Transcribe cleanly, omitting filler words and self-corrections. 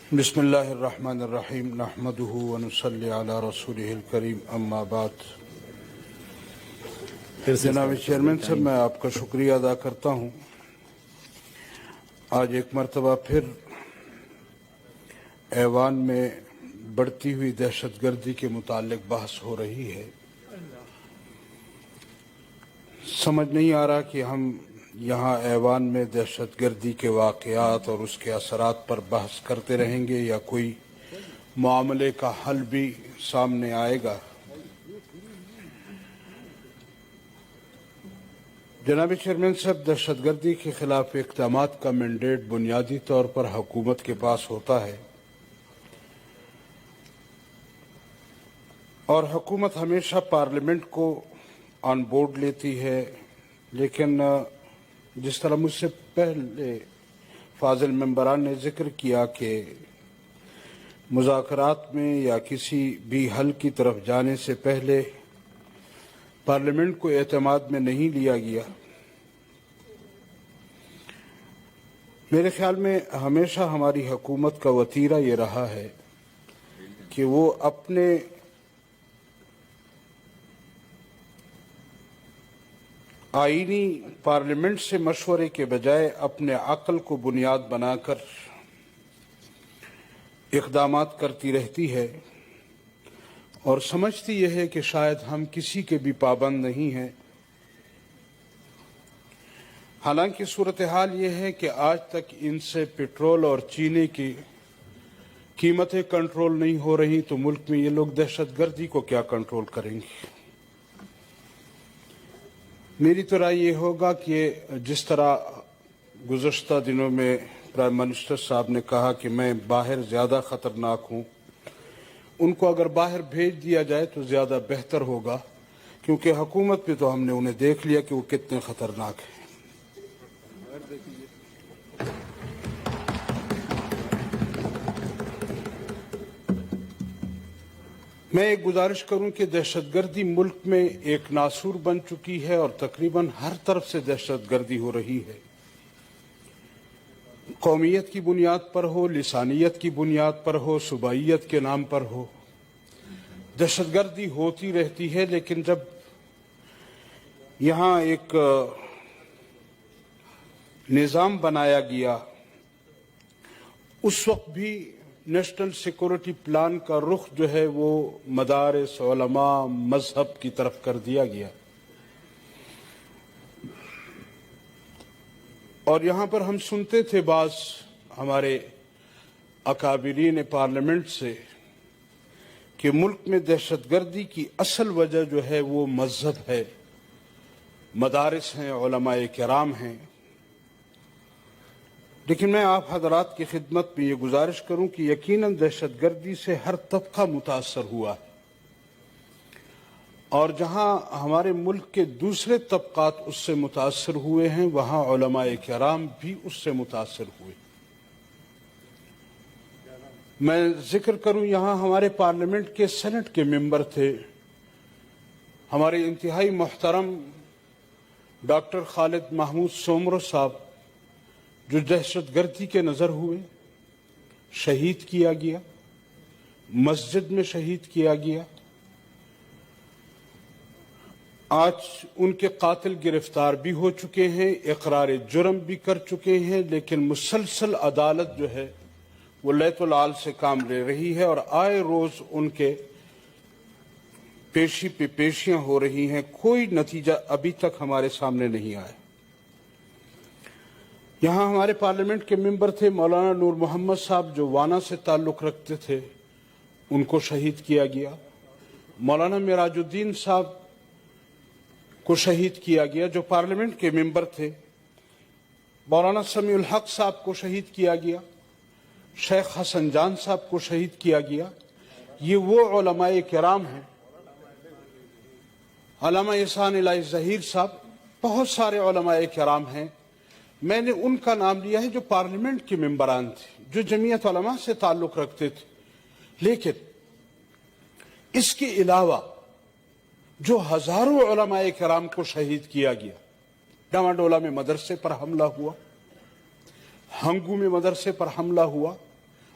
بسم اللہ الرحمن الرحیم نحمده ونصلی علی رسولہ الکریم اما بعد۔ جناب چیئرمین صاحب، میں آپ کا شکریہ ادا کرتا ہوں۔ آج ایک مرتبہ پھر ایوان میں بڑھتی ہوئی دہشت گردی کے متعلق بحث ہو رہی ہے۔ سمجھ نہیں آ رہا کہ ہم یہاں ایوان میں دہشت گردی کے واقعات اور اس کے اثرات پر بحث کرتے رہیں گے یا کوئی معاملے کا حل بھی سامنے آئے گا۔ جناب چیئرمین صاحب، دہشت گردی کے خلاف اقدامات کا مینڈیٹ بنیادی طور پر حکومت کے پاس ہوتا ہے اور حکومت ہمیشہ پارلیمنٹ کو آن بورڈ لیتی ہے، لیکن جس طرح مجھ سے پہلے فاضل ممبران نے ذکر کیا کہ مذاکرات میں یا کسی بھی حل کی طرف جانے سے پہلے پارلیمنٹ کو اعتماد میں نہیں لیا گیا۔ میرے خیال میں ہمیشہ ہماری حکومت کا وتیرہ یہ رہا ہے کہ وہ اپنے آئینی پارلیمنٹ سے مشورے کے بجائے اپنے عقل کو بنیاد بنا کر اقدامات کرتی رہتی ہے اور سمجھتی یہ ہے کہ شاید ہم کسی کے بھی پابند نہیں ہیں۔ حالانکہ صورتحال یہ ہے کہ آج تک ان سے پٹرول اور چینے کی قیمتیں کنٹرول نہیں ہو رہی، تو ملک میں یہ لوگ دہشت گردی کو کیا کنٹرول کریں گے؟ میری تو رائے یہ ہوگا کہ جس طرح گزشتہ دنوں میں پرائم منسٹر صاحب نے کہا کہ میں باہر زیادہ خطرناک ہوں، ان کو اگر باہر بھیج دیا جائے تو زیادہ بہتر ہوگا، کیونکہ حکومت پہ تو ہم نے انہیں دیکھ لیا کہ وہ کتنے خطرناک ہیں۔ میں ایک گزارش کروں کہ دہشت گردی ملک میں ایک ناسور بن چکی ہے اور تقریباً ہر طرف سے دہشت گردی ہو رہی ہے، قومیت کی بنیاد پر ہو، لسانیت کی بنیاد پر ہو، صوبائیت کے نام پر ہو، دہشت گردی ہوتی رہتی ہے۔ لیکن جب یہاں ایک نظام بنایا گیا، اس وقت بھی نیشنل سیکورٹی پلان کا رخ جو ہے وہ مدارس، علماء، مذہب کی طرف کر دیا گیا، اور یہاں پر ہم سنتے تھے بعض ہمارے اکابرین پارلیمنٹ سے کہ ملک میں دہشت گردی کی اصل وجہ جو ہے وہ مذہب ہے، مدارس ہیں، علماء کرام ہیں۔ لیکن میں آپ حضرات کی خدمت میں یہ گزارش کروں کہ یقیناً دہشت گردی سے ہر طبقہ متاثر ہوا ہے، اور جہاں ہمارے ملک کے دوسرے طبقات اس سے متاثر ہوئے ہیں، وہاں علماء کرام بھی اس سے متاثر ہوئے۔ میں ذکر کروں، یہاں ہمارے پارلیمنٹ کے سینٹ کے ممبر تھے، ہمارے انتہائی محترم ڈاکٹر خالد محمود سومرو صاحب، جو دہشت گردی کے نظر ہوئے، شہید کیا گیا، مسجد میں شہید کیا گیا۔ آج ان کے قاتل گرفتار بھی ہو چکے ہیں، اقرار جرم بھی کر چکے ہیں، لیکن مسلسل عدالت جو ہے وہ لیت العال سے کام لے رہی ہے، اور آئے روز ان کے پیشی پہ پیشیاں ہو رہی ہیں، کوئی نتیجہ ابھی تک ہمارے سامنے نہیں آیا۔ یہاں ہمارے پارلیمنٹ کے ممبر تھے مولانا نور محمد صاحب، جو وانا سے تعلق رکھتے تھے، ان کو شہید کیا گیا۔ مولانا معراج الدین صاحب کو شہید کیا گیا، جو پارلیمنٹ کے ممبر تھے۔ مولانا سمیع الحق صاحب کو شہید کیا گیا، شیخ حسن جان صاحب کو شہید کیا گیا۔ یہ وہ علماء کرام ہیں، علامہ احسان الہی ظہیر صاحب، بہت سارے علماء کرام ہیں۔ میں نے ان کا نام لیا ہے جو پارلیمنٹ کے ممبران تھے، جو جمعیت علماء سے تعلق رکھتے تھے، لیکن اس کے علاوہ جو ہزاروں علماء کرام کو شہید کیا گیا، ڈاماڈولا میں مدرسے پر حملہ ہوا، ہنگو میں مدرسے پر حملہ ہوا،